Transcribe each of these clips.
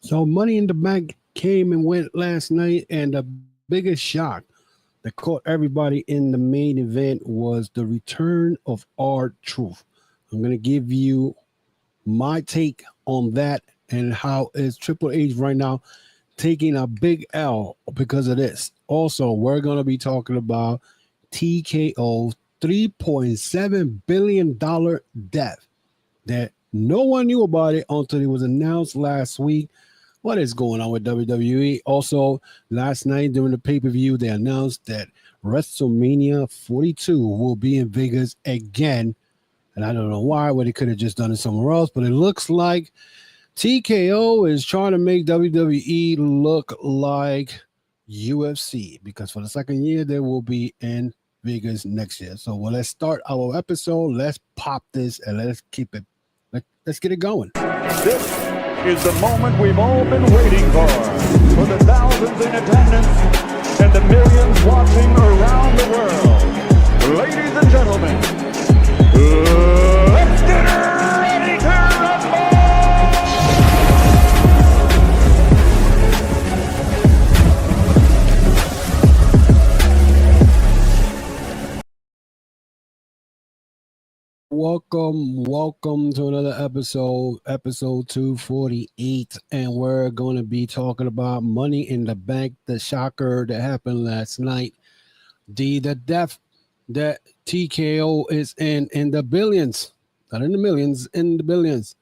So Money in the Bank came and went last night, and the biggest shock that caught everybody in the main event was the return of R-Truth. I'm going to give you my take on that and how is Triple H right now taking a big L because of this. Also, we're going to be talking about TKO $3.7 billion death that no one knew about it until it was announced last week. What is going on with WWE? Also, last night during the pay-per-view, they announced that WrestleMania 42 will be in Vegas again. And I don't know why, but they could have just done it somewhere else. But it looks like TKO is trying to make WWE look like UFC because for the second year, they will be in Vegas next year. So let's start our episode. Let's pop this and let's keep it. Let's get it going. This is the moment we've all been waiting for the thousands in attendance and the millions watching around the world. Ladies and gentlemen, let's get ready to rumble! Welcome to another episode 248, and we're going to be talking about Money in the Bank, the shocker that happened last night, the death that TKO is in the billions, not in the millions, in the billions,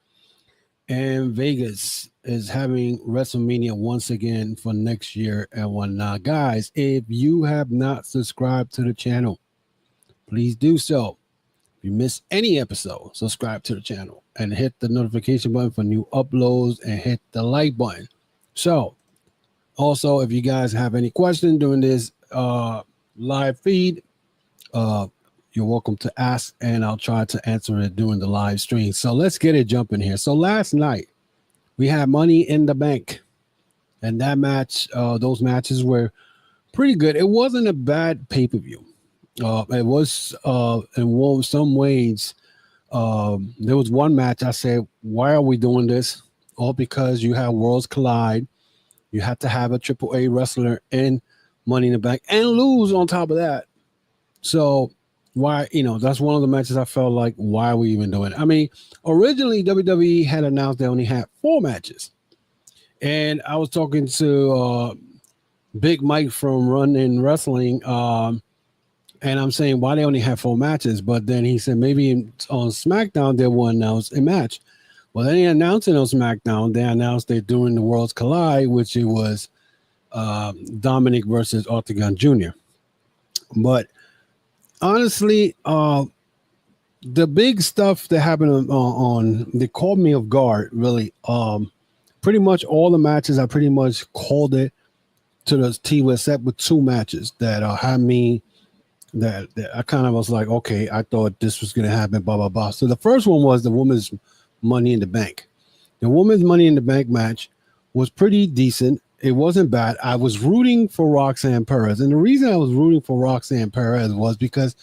and Vegas is having WrestleMania once again for next year and whatnot. Guys, if you have not subscribed to the channel, please do so. If you miss any episode, subscribe to the channel and hit the notification button for new uploads and hit the like button. So, also, if you guys have any questions during this live feed, you're welcome to ask, and I'll try to answer it during the live stream. So let's get it jumping here. So last night, we had Money in the Bank, and that match, those matches were pretty good. It wasn't a bad pay-per-view. It was in some ways. There was one match I said, why are we doing this? All because you have Worlds Collide. You have to have a AAA wrestler in Money in the Bank and lose on top of that. So why, that's one of the matches I felt like, why are we even doing it? I mean, originally WWE had announced they only had 4 matches. And I was talking to Big Mike from Run in Wrestling, and I'm saying, why they only have 4 matches? But then he said, maybe on SmackDown, they will announce a match. Well, then he announced it on SmackDown. They announced they're doing the Worlds Collide, which it was Dominic versus Octagon Jr. But honestly, the big stuff that happened on they caught me off guard, really. Pretty much all the matches, I pretty much called it to the T, except with 2 matches that had me that I kind of was like, okay, I thought this was going to happen, blah, blah, blah. So the first one was the women's Money in the Bank. The women's Money in the Bank match was pretty decent. It wasn't bad. I was rooting for Roxanne Perez. And the reason I was rooting for Roxanne Perez was because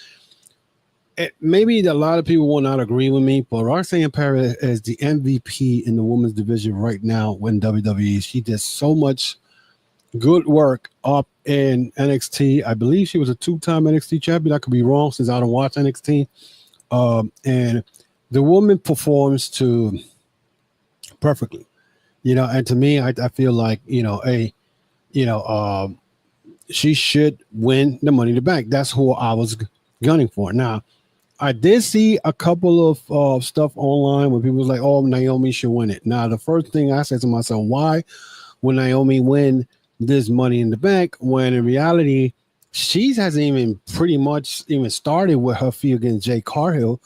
maybe a lot of people will not agree with me, but Roxanne Perez is the MVP in the women's division right now in WWE. She did so much good work up in NXT. I believe she was a 2-time NXT champion. I could be wrong since I don't watch NXT. And the woman performs to perfectly, and to me, I feel like, she should win the Money in the Bank. That's who I was gunning for. Now, I did see a couple of stuff online where people was like, oh, Naomi should win it. Now, the first thing I said to myself, why would Naomi win this Money in the Bank when in reality she hasn't even pretty much even started with her feud against Jay Cargill?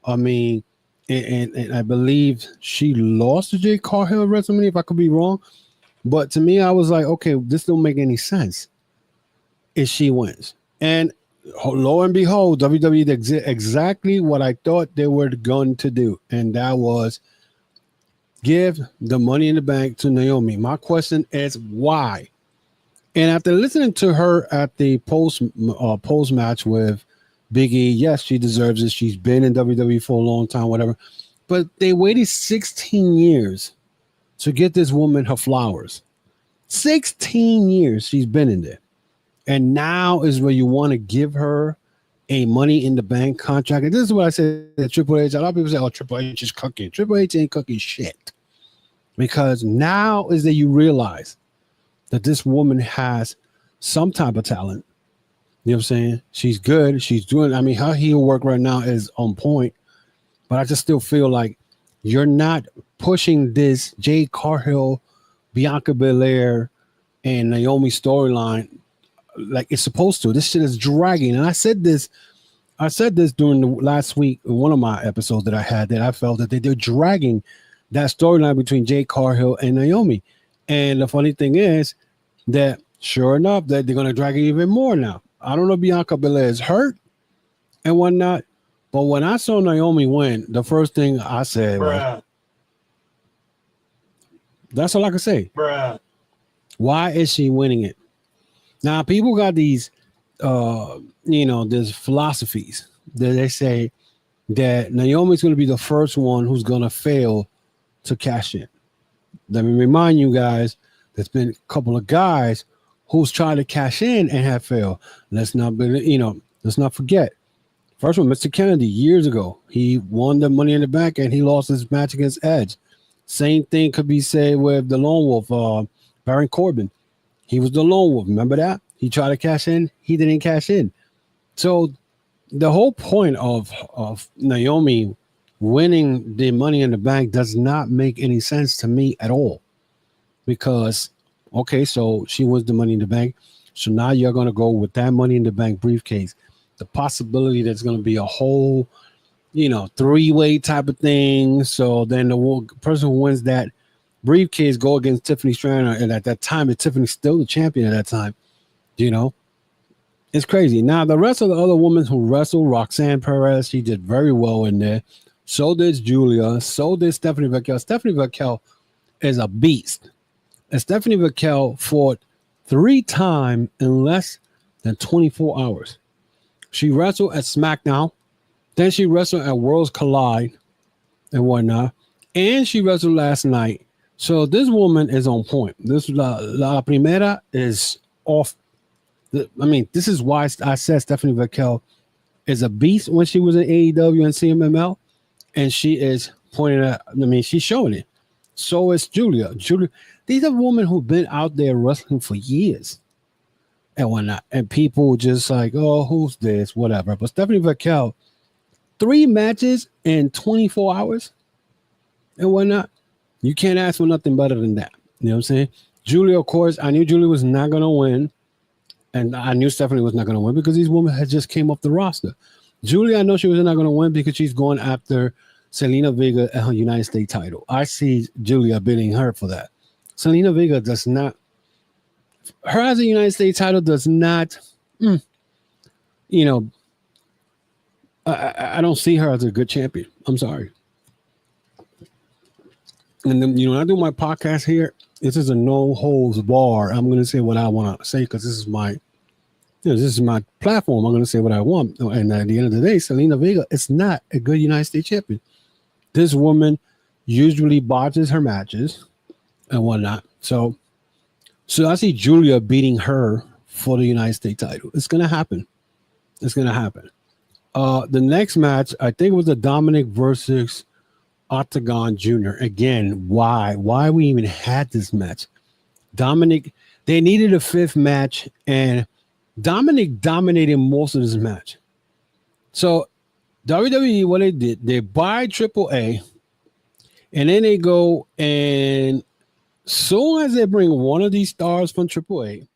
I mean, and I believe she lost to Jay Cargill at WrestleMania, if I could be wrong. But to me, I was like, okay, this don't make any sense if she wins. And lo and behold, WWE did exactly what I thought they were going to do, and that was give the Money in the Bank to Naomi. My question is why? And after listening to her at the post match with Big E, yes, she deserves it. She's been in WWE for a long time, whatever. But they waited 16 years to get this woman her flowers. 16 years she's been in there. And now is where you want to give her a Money in the Bank contract. And this is what I said at Triple H. A lot of people say, oh, Triple H is cooking. Triple H ain't cooking shit. Because now is that you realize that this woman has some type of talent. You know what I'm saying? She's good. She's doing, I mean, her heel work right now is on point. But I just still feel like you're not pushing this Jade Cargill, Bianca Belair, and Naomi storyline like it's supposed to. This shit is dragging. And I said this during the last week in one of my episodes that I had, that I felt that they're dragging that storyline between Jade Cargill and Naomi. And the funny thing is that sure enough, that they're gonna drag it even more now. I don't know if Bianca Belair is hurt and whatnot, but when I saw Naomi win, the first thing I said was, that's all I can say. Why is she winning it? Now, people got these, these philosophies that they say that Naomi's going to be the first one who's going to fail to cash in. Let me remind you guys, there's been a couple of guys who's tried to cash in and have failed. Let's not forget. First one, Mr. Kennedy, years ago, he won the Money in the Bank and he lost his match against Edge. Same thing could be said with the Lone Wolf, Baron Corbin. He was the lone wolf. Remember that? He tried to cash in. He didn't cash in. So the whole point of Naomi winning the Money in the Bank does not make any sense to me at all. Because, okay, so she wins the Money in the Bank. So now you're going to go with that Money in the Bank briefcase. The possibility that's going to be a whole, three-way type of thing. So then the person who wins that briefcase go against Tiffany Stratton, and at that time, Tiffany's still the champion at that time. It's crazy. Now, the rest of the other women who wrestled, Roxanne Perez, she did very well in there. So did Julia. So did Stephanie Vaquel. Stephanie Vaquel is a beast. And Stephanie Vaquel fought 3 times in less than 24 hours. She wrestled at SmackDown. Then she wrestled at Worlds Collide and whatnot. And she wrestled last night. So this woman is on point. This La Primera is off. This is why I said Stephanie Vaquel is a beast when she was in AEW and CMML, and she is pointing at. She's showing it. So is Julia. These are women who've been out there wrestling for years and whatnot, and people just like, oh, who's this, whatever. But Stephanie Vaquel, 3 matches in 24 hours and whatnot. You can't ask for nothing better than that. You know what I'm saying? Julia, of course, I knew Julia was not going to win. And I knew Stephanie was not going to win because these women had just came off the roster. Julia, I know she was not going to win because she's going after Selena Vega and her United States title. I see Julia bidding her for that. Selena Vega does not. Her as a United States title does not, I don't see her as a good champion. I'm sorry. And then, when I do my podcast here, this is a no holds bar. I'm going to say what I want to say because this is my platform. I'm going to say what I want. And at the end of the day, Selena Vega is not a good United States champion. This woman usually botches her matches and whatnot. So I see Julia beating her for the United States title. It's going to happen. It's going to happen. The next match, I think it was the Dominic versus Octagon Jr. Again, why we even had this match? Dominic, they needed a 5th match, and Dominic dominated most of this match. So WWE, what they did, they buy AAA, and then they go and soon as they bring one of these stars from AAA,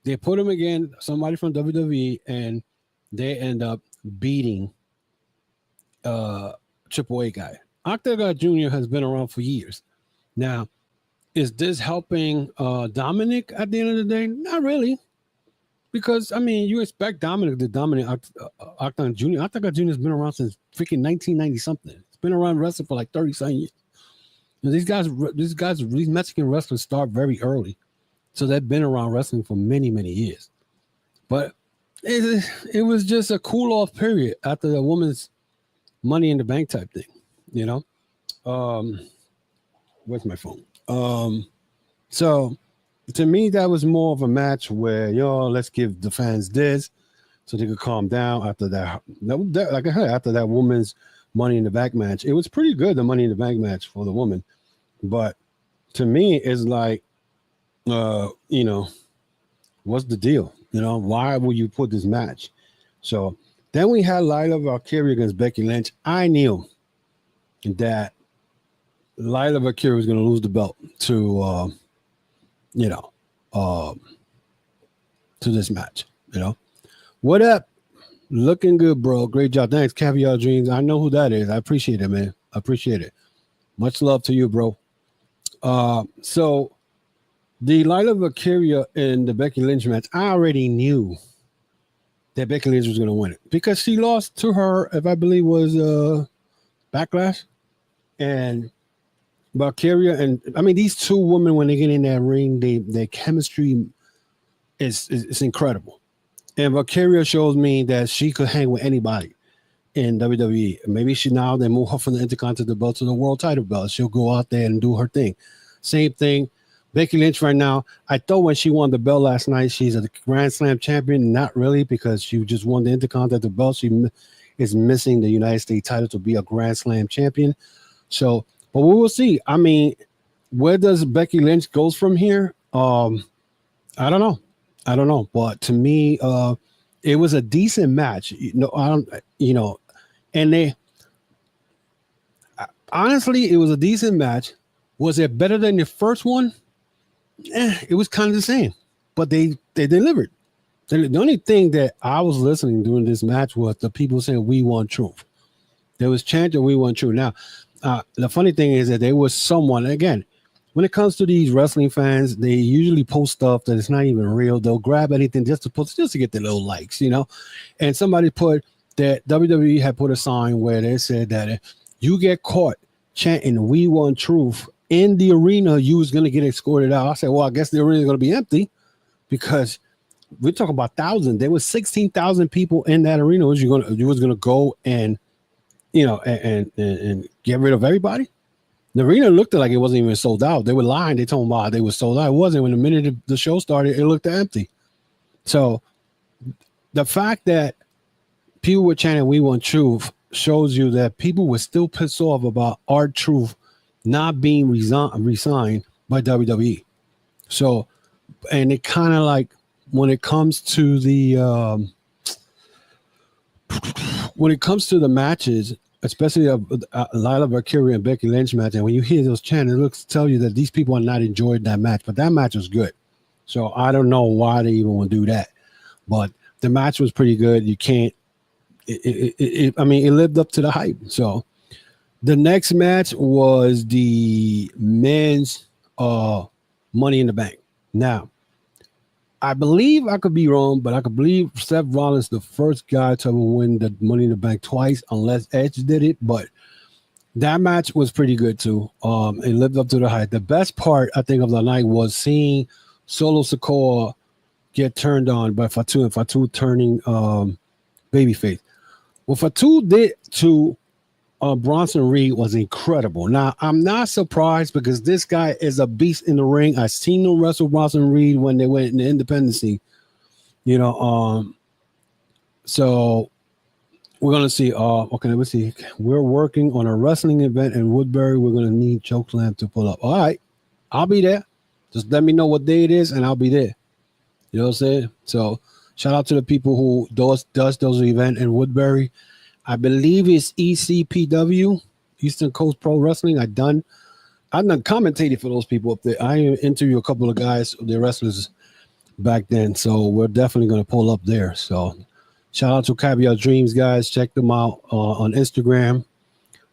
they put them again, somebody from WWE, and they end up beating AAA guy. Octagon Jr. has been around for years. Now, is this helping Dominic at the end of the day? Not really. Because, you expect Dominic to dominate Octagon Jr. Octagon Jr. has been around since freaking 1990-something. It's been around wrestling for like 30-something years. These Mexican wrestlers start very early. So they've been around wrestling for many, many years. But it was just a cool-off period after the woman's Money in the Bank type thing. Where's my phone? So to me, that was more of a match where, let's give the fans this so they could calm down after that. Like I said, after that woman's Money in the Bank match, it was pretty good, the Money in the Bank match for the woman. But to me, it's like, what's the deal? Why would you put this match? So then we had Lila Valkyria against Becky Lynch. I knew that Lila Valkyria was going to lose the belt to, to this match. What up? Looking good, bro. Great job. Thanks, Caviar Dreams. I know who that is. I appreciate it, man. I appreciate it. Much love to you, bro. So the Lila Valkyria and the Becky Lynch match, I already knew that Becky Lynch was going to win it because she lost to her, if I believe was Backlash. And Valkyria, and I mean, these two women, when they get in that ring, their chemistry is incredible. And Valkyria shows me that she could hang with anybody in WWE. Maybe they move her from the Intercontinental belt to the World Title belt. She'll go out there and do her thing. Same thing. Becky Lynch right now, I thought when she won the belt last night, she's a Grand Slam champion. Not really, because she just won the Intercontinental belt. She is missing the United States title to be a Grand Slam champion. So, but we will see. I mean, where does Becky Lynch goes from here? I don't know. But to me, it was a decent match. And honestly, it was a decent match. Was it better than the first one? It was kind of the same, but they delivered. The only thing that I was listening during this match was the people saying, "We want truth." There was chanting, "We want truth." Now, the funny thing is that there was someone, again, when it comes to these wrestling fans, they usually post stuff that is not even real. They'll grab anything just to get their little likes, And somebody put that WWE had put a sign where they said that if you get caught chanting "We want truth" in the arena, you was going to get escorted out. I said, well, I guess the arena is going to be empty because we're talking about thousands. There was 16,000 people in that arena. You was going to go and, and get rid of everybody? The arena looked like it wasn't even sold out. They were lying. They told me they were sold out. It wasn't. When the minute the show started, it looked empty. So the fact that people were chanting "We want truth" shows you that people were still pissed off about R-Truth not being resigned by WWE. So, and it kind of like when it comes to the matches, especially Lila Valkyria and Becky Lynch match, and when you hear those chants, it looks to tell you that these people are not enjoying that match. But that match was good. So I don't know why they even want to do that. But the match was pretty good. You can't. It lived up to the hype. So. The next match was the men's Money in the Bank. Now, I believe, I could be wrong, but I could believe Seth Rollins the first guy to ever win the Money in the Bank twice, unless Edge did it. But that match was pretty good too. It lived up to the hype. The best part, I think, of the night was seeing Solo Sikoa get turned on by Fatu, and Fatu turning babyface. What Fatu did to Bronson Reed was incredible. Now, I'm not surprised because this guy is a beast in the ring. I seen him wrestle Bronson Reed when they went in the independence scene. So we're gonna see. Okay, let's see. We're working on a wrestling event in Woodbury. We're gonna need Chokeslam to pull up. All right, I'll be there. Just let me know what day it is, and I'll be there. You know what I'm saying? So shout out to the people who does those events in Woodbury. I believe it's ECPW, Eastern Coast Pro Wrestling. I've done commentated for those people up there. I interviewed a couple of guys, the wrestlers back then. So we're definitely going to pull up there. So shout out to Caviar Dreams, guys. Check them out on Instagram.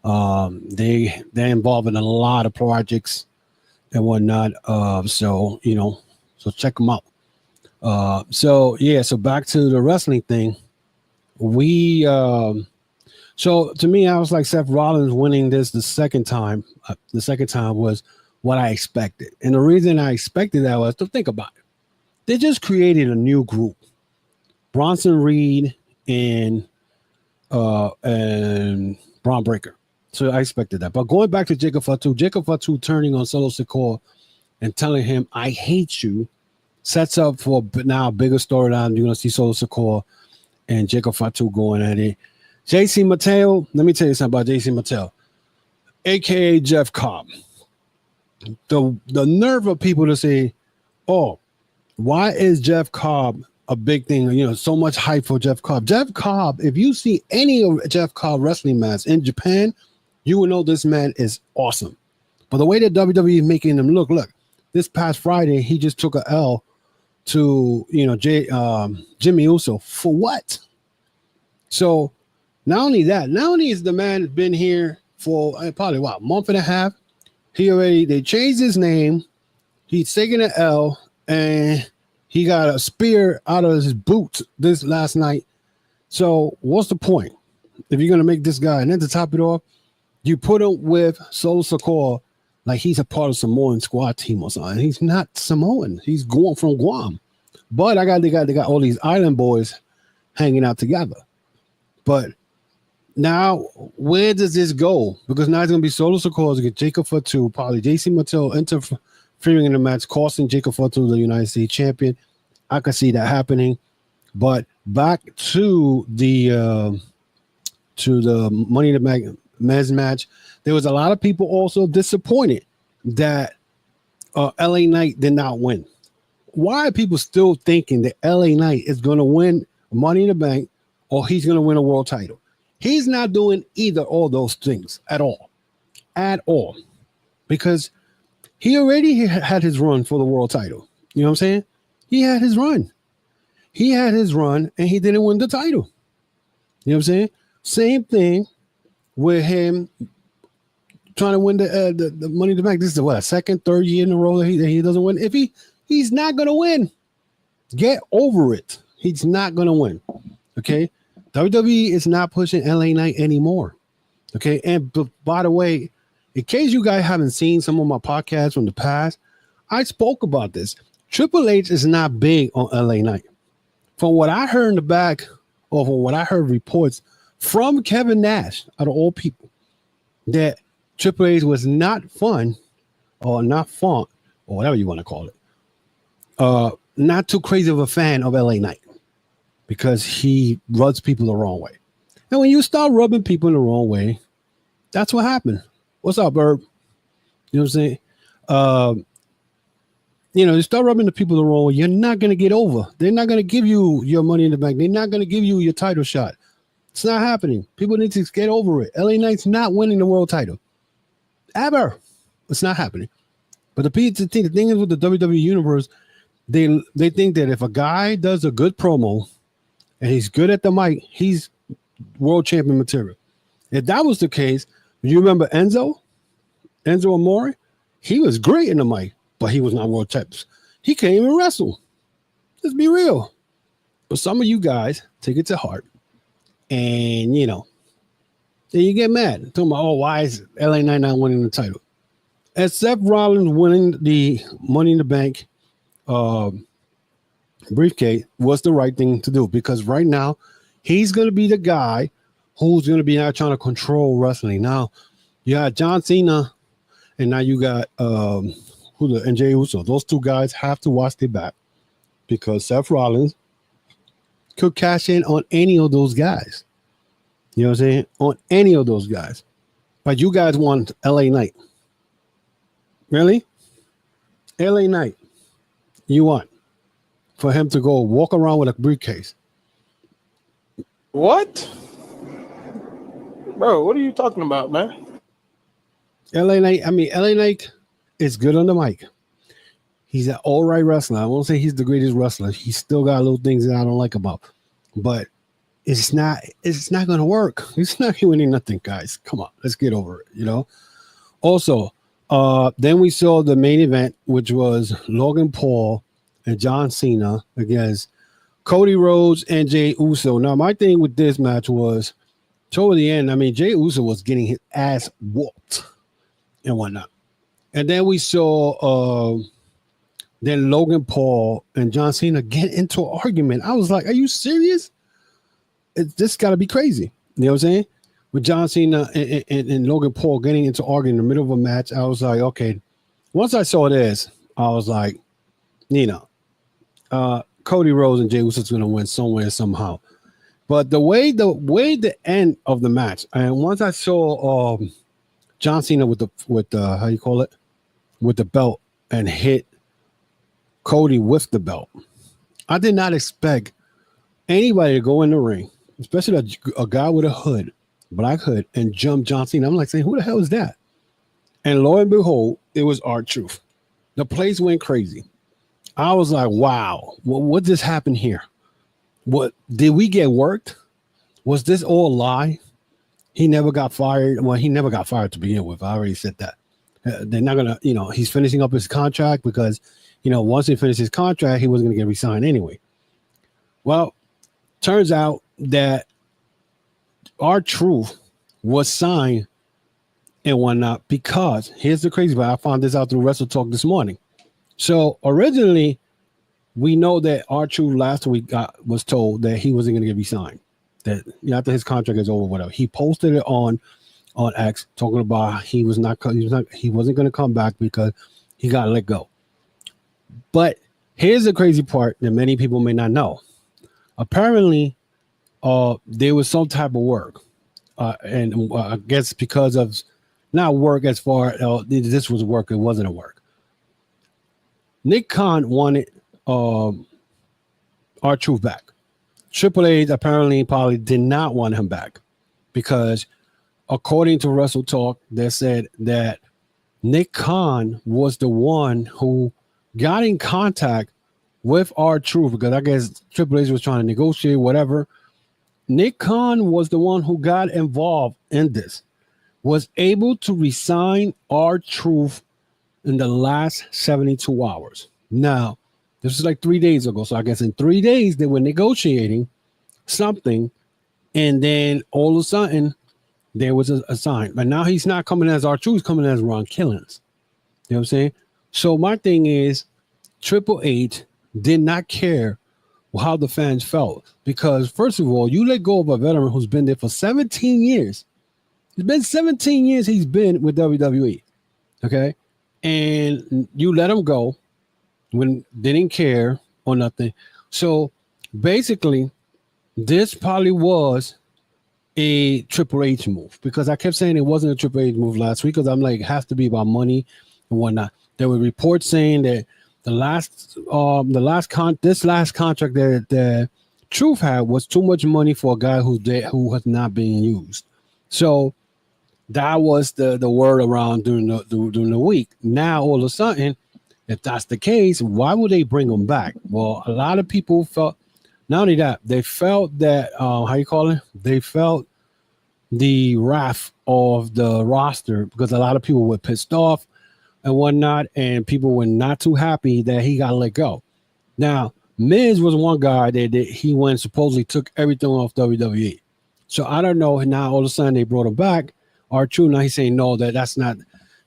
They're involved in a lot of projects and whatnot. So check them out. So back to the wrestling thing. So to me, I was like, Seth Rollins winning this the second time. The second time was what I expected. And the reason I expected that was to think about it. They just created a new group. Bronson Reed and Braun Breaker. So I expected that. But going back to Jacob Fatu turning on Solo Sikoa and telling him, I hate you, sets up for now a bigger storyline. You're going to see Solo Sikoa and Jacob Fatu going at it. JC Mateo, let me tell you something about JC Mateo, a.k.a. Jeff Cobb. The nerve of people to say, oh, why is Jeff Cobb a big thing? You know, so much hype for Jeff Cobb. Jeff Cobb, if you see any of Jeff Cobb wrestling matches in Japan, you will know this man is awesome. But the way that WWE is making him look, this past Friday, he just took a L to, you know, Jimmy Uso. For what? So not only is the man been here for probably a month and a half. They changed his name. He's taking an L, and he got a spear out of his boot this last night. So what's the point? If you're going to make this guy, and then to top it off, you put him with Solo Sikoa like he's a part of Samoan squad team or something. He's not Samoan. He's going from Guam. But they got all these island boys hanging out together. But now, where does this go? Because now it's going to be Solo Sikoa against Jacob Fatu, probably JC Mateo interfering in the match, costing Jacob Fatu the United States champion. I could see that happening. But back to the Money in the Bank men's match, there was a lot of people also disappointed that LA Knight did not win. Why are people still thinking that LA Knight is going to win Money in the Bank or he's going to win a world title? He's not doing either all those things at all, because he already had his run for the world title. You know what I'm saying? He had his run, and he didn't win the title. You know what I'm saying? Same thing with him trying to win the Money in the Bank. This is a second, third year in a row that he doesn't win. If he's not gonna win, get over it. He's not gonna win. Okay. WWE is not pushing LA Knight anymore. Okay. And by the way, in case you guys haven't seen some of my podcasts from the past, I spoke about this. Triple H is not big on LA Knight. From what I heard in the back, or from what I heard reports from Kevin Nash, out of all people, that Triple H was not fun, or not font, or whatever you want to call it. Not too crazy of a fan of LA Knight, because he rubs people the wrong way. And when you start rubbing people in the wrong way, that's what happened. What's up, Herb? You know what I'm saying? You start rubbing the people the wrong way, you're not going to get over. They're not going to give you your Money in the Bank. They're not going to give you your title shot. It's not happening. People need to get over it. LA Knight's not winning the world title. Ever. It's not happening. But the thing is with the WWE Universe, they think that if a guy does a good promo and he's good at the mic, he's world champion material. If that was the case, you remember Enzo Amore? He was great in the mic, but he was not world champion. He can't even wrestle. Let's be real. But some of you guys take it to heart, and then you get mad. Talking about, why is LA Knight not winning the title? And Seth Rollins winning the Money in the Bank briefcase was the right thing to do, because right now he's going to be the guy who's going to be out trying to control wrestling. Now you got John Cena, and now you got and Jey Uso. Those two guys have to watch their back, because Seth Rollins could cash in on any of those guys. You know what I'm saying? On any of those guys. But you guys want LA Knight. Really? LA Knight. You want for him to go walk around with a briefcase. What? Bro, what are you talking about, man? LA Knight is good on the mic. He's an all right wrestler. I won't say he's the greatest wrestler. He's still got little things that I don't like about. But it's not going to work. He's not winning nothing, guys. Come on, let's get over it, Also, then we saw the main event, which was Logan Paul and John Cena against Cody Rhodes and Jey Uso. Now, my thing with this match was, toward the end, Jey Uso was getting his ass whooped and whatnot. And then we saw then Logan Paul and John Cena get into an argument. I was like, are you serious? This got to be crazy. You know what I'm saying? with John Cena and Logan Paul getting into arguing in the middle of a match, I was like, okay. Once I saw this, I was like, Cody Rhodes and Jey Uso's going to win somewhere somehow. But the way the end of the match, and once I saw John Cena with the how you call it, with the belt and hit Cody with the belt, I did not expect anybody to go in the ring, especially a guy with a hood, black hood, and jump John Cena. I'm like saying, who the hell is that? And lo and behold, it was R-Truth. The place went crazy. I was like, wow, what just happened here? What did we get worked? Was this all a lie? He never got fired. Well, he never got fired to begin with. I already said that. They're not gonna, he's finishing up his contract because, once he finished his contract, he wasn't gonna get re-signed anyway. Well, turns out that R-Truth was signed and whatnot because here's the crazy part. I found this out through Wrestle Talk this morning. So originally, we know that R-Truth last week was told that he wasn't going to get re-signed. That after his contract is over, whatever. He posted it on X talking about he wasn't going to come back because he got let go. But here's the crazy part that many people may not know. Apparently, there was some type of work, and I guess because of not work as far this was work, it wasn't a work. Nick Khan wanted R-Truth back. Triple H apparently probably did not want him back because according to Wrestle Talk, they said that Nick Khan was the one who got in contact with R-Truth because I guess Triple H was trying to negotiate whatever. Nick Khan was the one who got involved in this, was able to resign R-Truth in the last 72 hours. Now, this is like 3 days ago. So I guess in 3 days they were negotiating something, and then all of a sudden there was a sign. But now he's not coming as R-Truth, he's coming as Ron Killings. You know what I'm saying? So my thing is, Triple H did not care how the fans felt because, first of all, you let go of a veteran who's been there for 17 years. It's been 17 years he's been with WWE. Okay? And you let him go when they didn't care or nothing. So basically, this probably was a Triple H move because I kept saying it wasn't a Triple H move last week because I'm like, it has to be about money and whatnot. There were reports saying that this last contract that Truth had was too much money for a guy who was not being used. So that was the word around during the week. Now all of a sudden, if that's the case, why would they bring him back? Well, a lot of people felt, not only that, they felt that they felt the wrath of the roster because a lot of people were pissed off and whatnot, and people were not too happy that he got let go. Now, Miz was one guy that he went supposedly took everything off WWE. So I don't know. Now all of a sudden they brought him back. R-Truth, now he's saying no, that's not,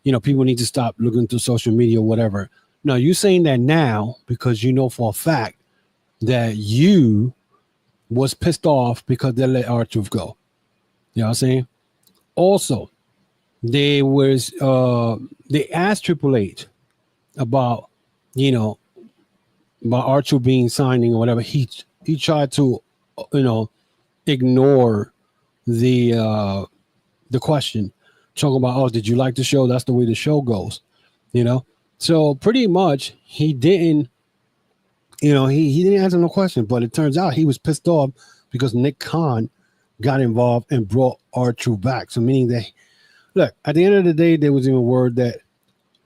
people need to stop looking through social media or whatever. No, you're saying that now because you know for a fact that you was pissed off because they let R-Truth go. You know what I'm saying? Also, they asked Triple H about R-Truth being signing or whatever. He tried to ignore the question, talking about, did you like the show? That's the way the show goes, So pretty much he didn't, he didn't answer no question. But it turns out he was pissed off because Nick Khan got involved and brought R-Truth back. So meaning that, look, at the end of the day, there was even word that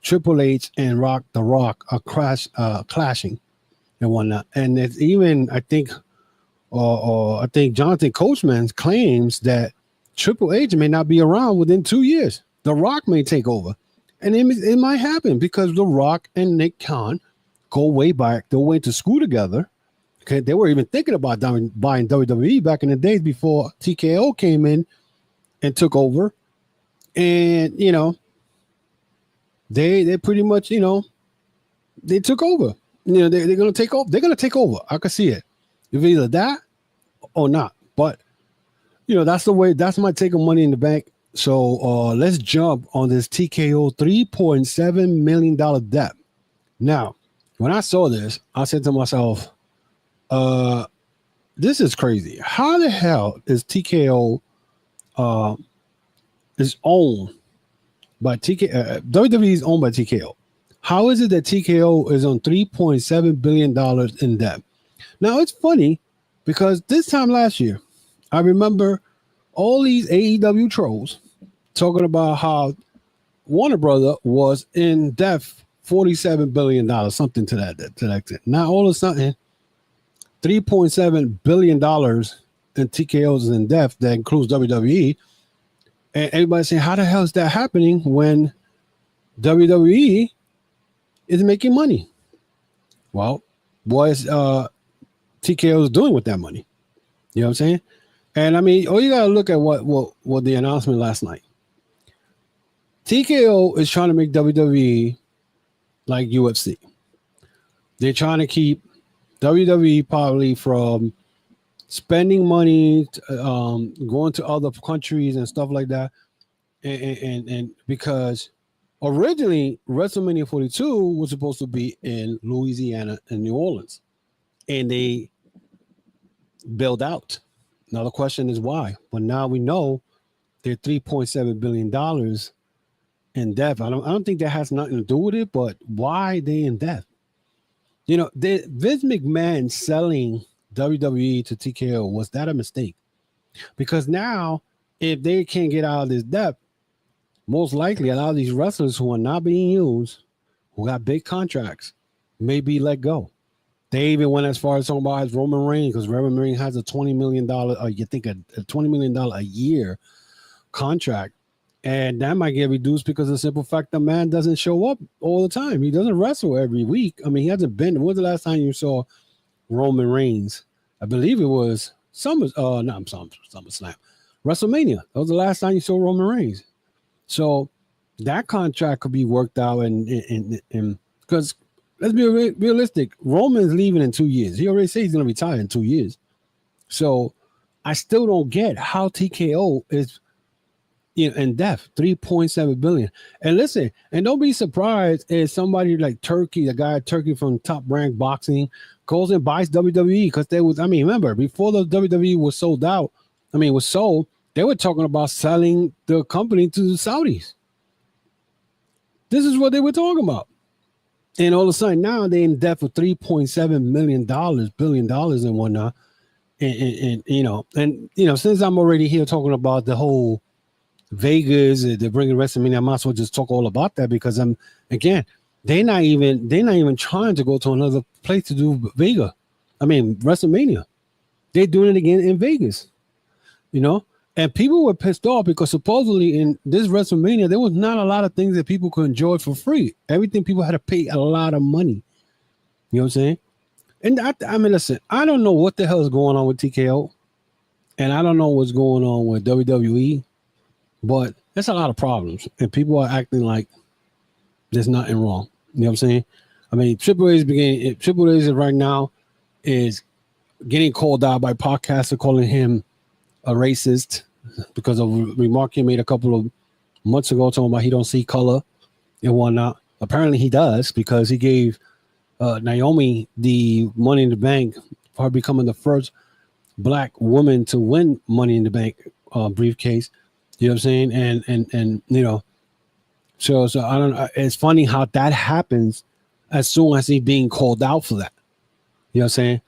Triple H and The Rock are clashing and whatnot. And it's even, I think Jonathan Coachman claims that Triple H may not be around within 2 years. The Rock may take over. And it might happen because The Rock and Nick Khan go way back. They went to school together. Okay, they were even thinking about buying WWE back in the days before TKO came in and took over. And, they pretty much, they took over. They're going to take over. They're going to take over. I can see it. If either that or not. But that's the way. That's my take on Money in the Bank. So let's jump on this TKO $3.7 million debt. Now, when I saw this, I said to myself, this is crazy. How the hell is TKO is owned by TKO? WWE is owned by TKO. How is it that TKO is on $3.7 billion in debt? Now, it's funny because this time last year, I remember all these AEW trolls talking about how Warner Brother was in debt $47 billion, something to that extent. Now, all of a sudden, $3.7 billion in TKOs in debt that includes WWE. And everybody's saying, how the hell is that happening when WWE is making money? Well, what is TKO is doing with that money? You know what I'm saying? And I mean, all you gotta look at what the announcement last night. TKO is trying to make WWE like UFC. They're trying to keep WWE probably from spending money, going to other countries and stuff like that, and because originally WrestleMania 42 was supposed to be in Louisiana and New Orleans, and they bailed out. Now the question is why? But now we know they're $3.7 billion in debt. I don't think that has nothing to do with it, but why they in debt? Vince McMahon selling WWE to TKO, was that a mistake? Because now, if they can't get out of this debt, most likely a lot of these wrestlers who are not being used, who got big contracts, may be let go. They even went as far as talking about his Roman Reigns, because Roman Reigns has a $20 million, you think a $20 million a year contract. And that might get reduced because of the simple fact the man doesn't show up all the time. He doesn't wrestle every week. I mean, he hasn't been. When was the last time you saw Roman Reigns? I believe it was SummerSlam. WrestleMania. That was the last time you saw Roman Reigns. So that contract could be worked out, and because let's be realistic, Roman's leaving in 2 years. He already said he's going to retire in 2 years. So I still don't get how TKO is in depth, $3.7 billion. And listen, and don't be surprised if somebody like Turkey, the guy at Turkey from Top Rank Boxing, goes and buys WWE, because remember, before the WWE was sold, they were talking about selling the company to the Saudis. This is what they were talking about. And all of a sudden now they're in debt for $3.7 billion and whatnot. And since I'm already here talking about the whole Vegas, they're bringing WrestleMania, I might as well just talk all about that, because they're not even trying to go to another place to do WrestleMania. They're doing it again in Vegas, and people were pissed off because supposedly in this WrestleMania there was not a lot of things that people could enjoy for free. Everything people had to pay a lot of money. You know what I'm saying? And listen, I don't know what the hell is going on with TKO, and I don't know what's going on with WWE. But there's a lot of problems, and people are acting like there's nothing wrong. You know what I'm saying? I mean, Triple H right now is getting called out by podcasters, calling him a racist because of a remark he made a couple of months ago, talking about he don't see color and whatnot. Apparently he does, because he gave Naomi the Money in the Bank for her becoming the first black woman to win Money in the Bank briefcase. You know what I'm saying? And so I don't know. It's funny how that happens as soon as he's being called out for that. You know what I'm saying?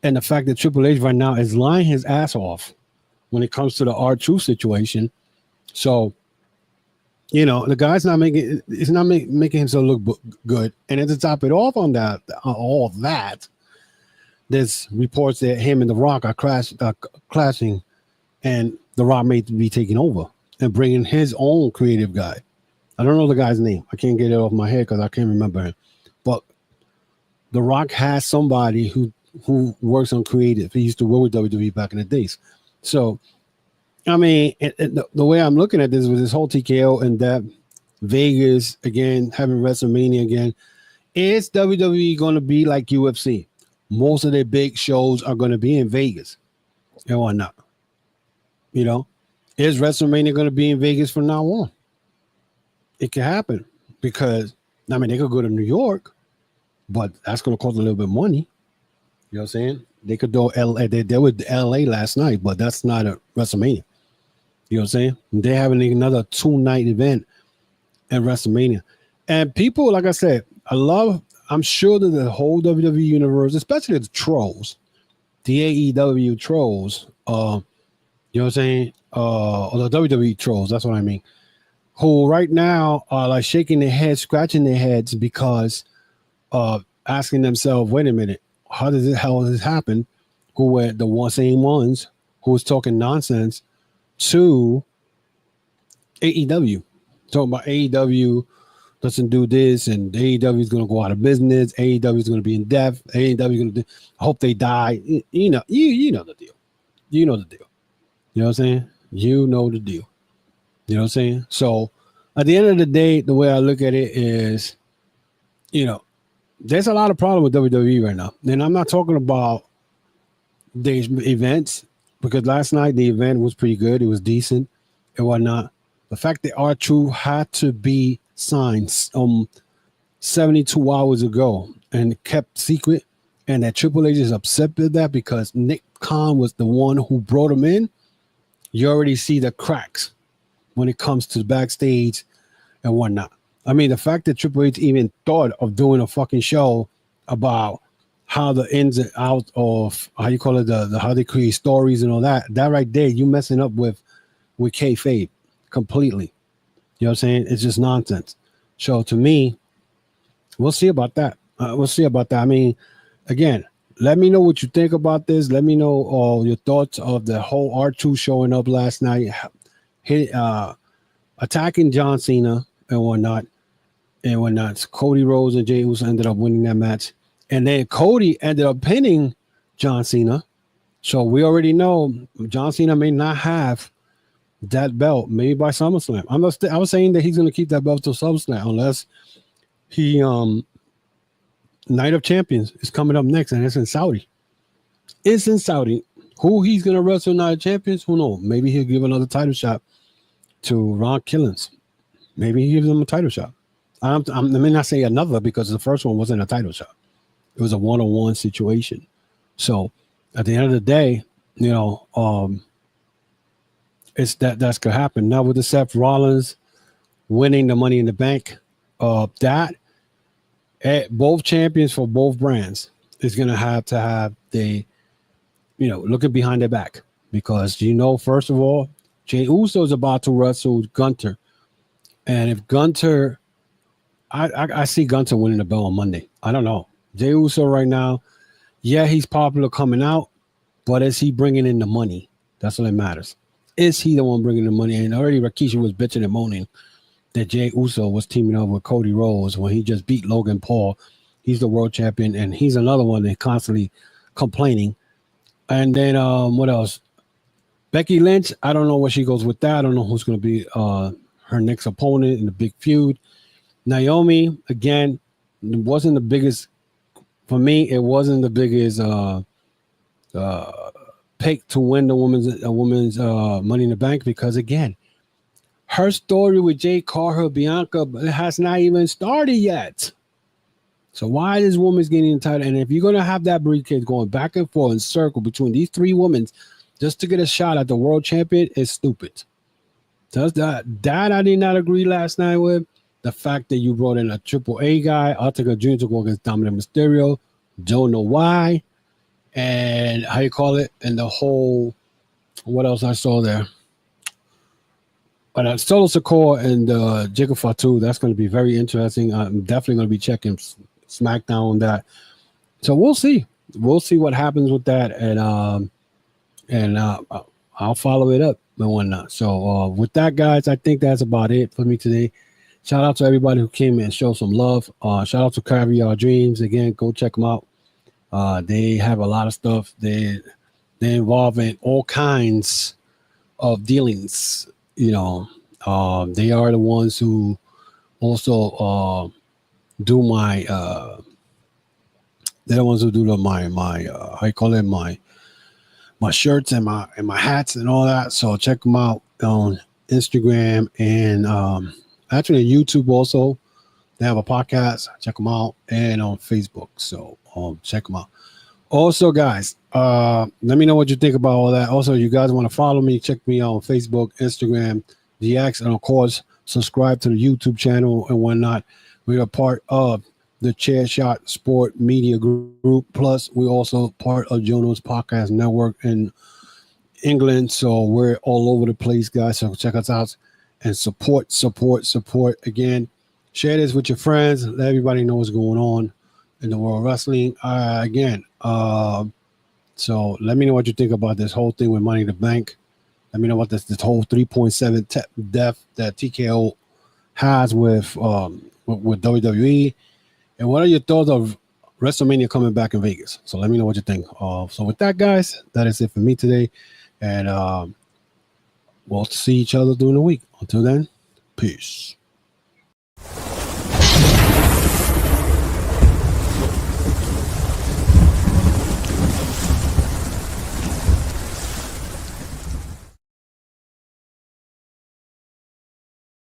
And the fact that Triple H right now is lying his ass off when it comes to the R-Truth situation. So, the guy's not making himself look good. And to top it off on that, all that, there's reports that him and The Rock are clashing, and The Rock may be taking over and bringing his own creative guy. I don't know the guy's name. I can't get it off my head because I can't remember him. But The Rock has somebody who works on creative. He used to work with WWE back in the days. So, I mean, the way I'm looking at this with this whole TKO and that Vegas again, having WrestleMania again, is WWE going to be like UFC? Most of their big shows are going to be in Vegas and whatnot. You know, is WrestleMania going to be in Vegas from now on? It can happen because, I mean, they could go to New York, but that's going to cost a little bit of money. You know what I'm saying? They could do LA. They were LA last night, but that's not a WrestleMania. You know what I'm saying? They're having another 2-night event at WrestleMania. And people, like I said, I'm sure that the whole WWE universe, especially the trolls, the AEW trolls, you know what I'm saying? Or the WWE trolls, that's what I mean, who right now are like shaking their heads, scratching their heads because asking themselves, wait a minute, how does this happen? Who were the same ones who was talking nonsense to AEW, talking about AEW doesn't do this, and AEW is going to go out of business. AEW is going to be in debt. AEW is going to hope they die. You know the deal. You know the deal. You know what I'm saying? You know the deal. You know what I'm saying? So at the end of the day, the way I look at it is, you know, there's a lot of problem with WWE right now. And I'm not talking about these events, because last night the event was pretty good. It was decent and whatnot. The fact that R2 had to be signed 72 hours ago and kept secret, and that Triple H is upset with that because Nick Khan was the one who brought him in, you already see the cracks when it comes to backstage and whatnot. I mean, the fact that Triple H even thought of doing a fucking show about how the ins and outs of, how you call it, the how they create stories and all that right there, you messing up with kayfabe completely. You know what I'm saying? It's just nonsense. So to me, we'll see about that. I mean, again, let me know what you think about this. Let me know your thoughts of the whole R2 showing up last night, attacking John Cena and whatnot. Cody Rhodes and Jey Uso ended up winning that match. And then Cody ended up pinning John Cena. So we already know John Cena may not have that belt, maybe by SummerSlam. I was saying that he's going to keep that belt till SummerSlam unless he Night of Champions is coming up next, and it's in Saudi. Who he's going to wrestle Night of Champions, who knows? Maybe he'll give another title shot to Ron Killings. Maybe he gives him a title shot. I may not say another because the first one wasn't a title shot. It was a one-on-one situation. So at the end of the day, you know, it's that's gonna happen. Now with the Seth Rollins winning the Money in the Bank, both champions for both brands is gonna have to have the, you know, looking behind their back, because first of all, Jey Uso is about to wrestle Gunther, and if Gunther, I see Gunther winning the belt on Monday. I don't know. Jey Uso right now, yeah, he's popular coming out, but is he bringing in the money? That's what matters. Is he the one bringing the money? And already Rikishi was bitching and moaning that Jey Uso was teaming up with Cody Rhodes when he just beat Logan Paul. He's the world champion, and he's another one that's constantly complaining. And then what else? Becky Lynch, I don't know where she goes with that. I don't know who's going to be her next opponent in the big feud. Naomi, again, wasn't the biggest for me. It wasn't the biggest pick to win the women's Money in the Bank, because again, her story with Jade Carter, Bianca, has not even started yet. So why this woman's getting entitled? And if you're gonna have that briefcase going back and forth in circle between these three women just to get a shot at the world champion, is stupid. Does that I did not agree last night with. The fact that you brought in a AAA guy, Undertaker Jr. to go against Dominic Mysterio, don't know why. And how you call it, and the whole, what else I saw there? But Solo Sikoa and Jacob Fatu, that's going to be very interesting. I'm definitely going to be checking SmackDown on that. So we'll see. We'll see what happens with that, and I'll follow it up and whatnot. So with that, guys, I think that's about it for me today. Shout out to everybody who came and showed some love. Shout out to Caviar Dreams. Again, go check them out. They have a lot of stuff. They're involved in all kinds of dealings. They are the ones who also do my they're the ones who do my how you call it, my my shirts and my hats and all that. So check them out on Instagram and actually YouTube also. They have a podcast. Check them out, and on Facebook. So check them out. Also, guys, let me know what you think about all that. Also, you guys want to follow me? Check me out on Facebook, Instagram, DX, and of course, subscribe to the YouTube channel and whatnot. We are part of the Chair Shot Sport Media Group. Plus, we're also part of Jono's Podcast Network in England. So we're all over the place, guys. So check us out and support. Again, share this with your friends. Let everybody know what's going on in the world of wrestling. So let me know what you think about this whole thing with Money in the Bank. Let me know about this whole 3.7 death that TKO has with WWE. And what are your thoughts of WrestleMania coming back in Vegas? So let me know what you think. So with that, guys, that is it for me today. And we'll see each other during the week. Until then, peace.